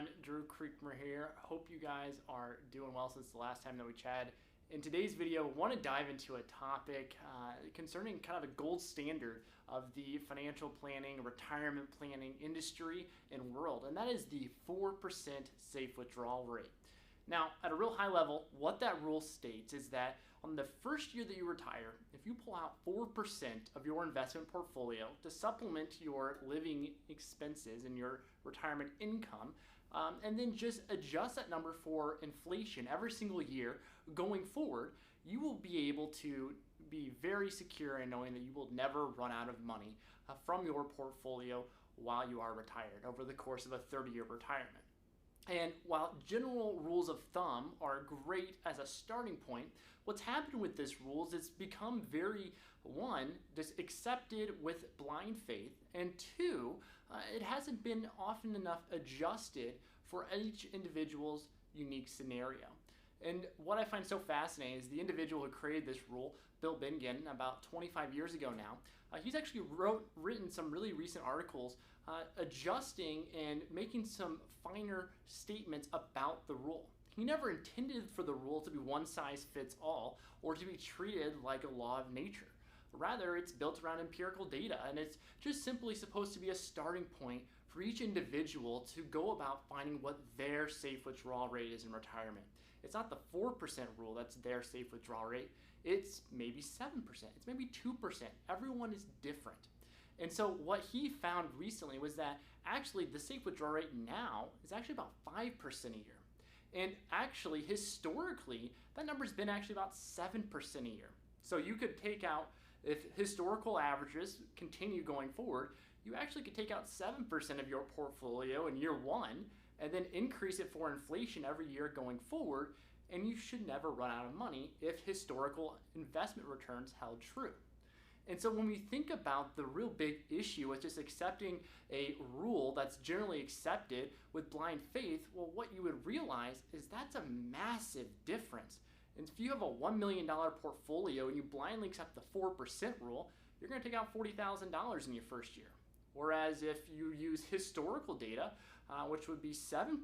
everyone, Drew Creekmer here. Hope you guys are doing well since the last time that we chatted. In today's video, I want to dive into a topic concerning kind of a gold standard of the financial planning, retirement planning industry and world, and that is the 4% safe withdrawal rate. Now, at a real high level, what that rule states is that on the first year that you retire, if you pull out 4% of your investment portfolio to supplement your living expenses and your retirement income, and then just adjust that number for inflation every single year going forward, you will be able to be very secure in knowing that you will never run out of money from your portfolio while you are retired over the course of a 30-year retirement. And while general rules of thumb are great as a starting point, what's happened with this rule is it's become very, one, just accepted with blind faith, and two, it hasn't been often enough adjusted for each individual's unique scenario. And what I find so fascinating is the individual who created this rule, Bill Bengen, about 25 years ago now, he's actually written some really recent articles adjusting and making some finer statements about the rule. He never intended for the rule to be one size fits all or to be treated like a law of nature. Rather, it's built around empirical data, and it's just simply supposed to be a starting point for each individual to go about finding what their safe withdrawal rate is in retirement. It's not the 4% rule that's their safe withdrawal rate. It's maybe 7%. It's maybe 2%. Everyone is different. And so what he found recently was that actually the safe withdrawal rate now is actually about 5% a year. And actually, historically, that number's been actually about 7% a year. So you could take out, if historical averages continue going forward, you actually could take out 7% of your portfolio in year one and then increase it for inflation every year going forward, and you should never run out of money if historical investment returns held true. And so when we think about the real big issue with just accepting a rule that's generally accepted with blind faith, well, what you would realize is that's a massive difference. And if you have a $1 million portfolio and you blindly accept the 4% rule, you're going to take out $40,000 in your first year. Whereas if you use historical data, which would be 7%,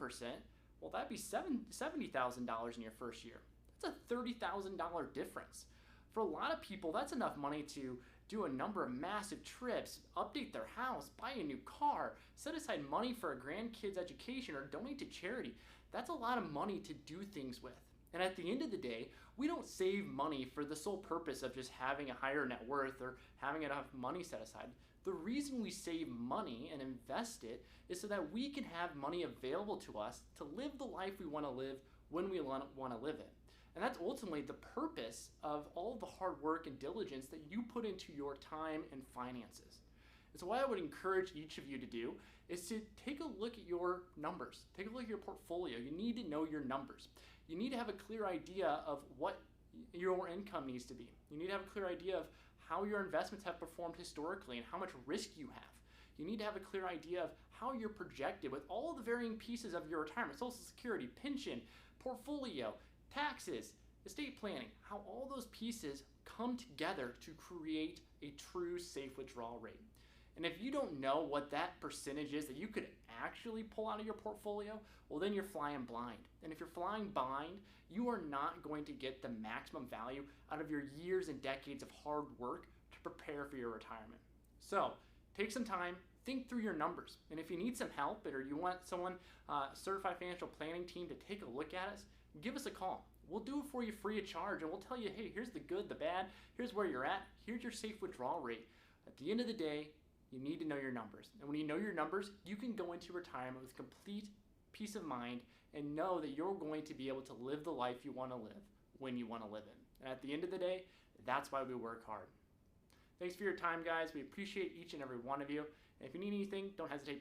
well, that'd be $70,000 in your first year. That's a $30,000 difference. For a lot of people, that's enough money to do a number of massive trips, update their house, buy a new car, set aside money for a grandkid's education, or donate to charity. That's a lot of money to do things with. And at the end of the day, we don't save money for the sole purpose of just having a higher net worth or having enough money set aside. The reason we save money and invest it is so that we can have money available to us to live the life we want to live when we want to live it. And that's ultimately the purpose of all of the hard work and diligence that you put into your time and finances. And so what I would encourage each of you to do is to take a look at your numbers. Take a look at your portfolio. You need to know your numbers. You need to have a clear idea of what your income needs to be. You need to have a clear idea of how your investments have performed historically and how much risk you have. You need to have a clear idea of how you're projected with all the varying pieces of your retirement, Social Security, pension, portfolio, taxes, estate planning, how all those pieces come together to create a true safe withdrawal rate. And if you don't know what that percentage is that you could actually pull out of your portfolio, well, then you're flying blind. And if you're flying blind, you are not going to get the maximum value out of your years and decades of hard work to prepare for your retirement. So take some time, think through your numbers. And if you need some help or you want someone, certified financial planning team, to take a look at us, give us a call. We'll do it for you free of charge, and we'll tell you, hey, here's the good, the bad, here's where you're at, here's your safe withdrawal rate. At the end of the day, you need to know your numbers. And when you know your numbers, you can go into retirement with complete peace of mind and know that you're going to be able to live the life you want to live when you want to live it. And at the end of the day, that's why we work hard. Thanks for your time, guys. We appreciate each and every one of you. And if you need anything, don't hesitate to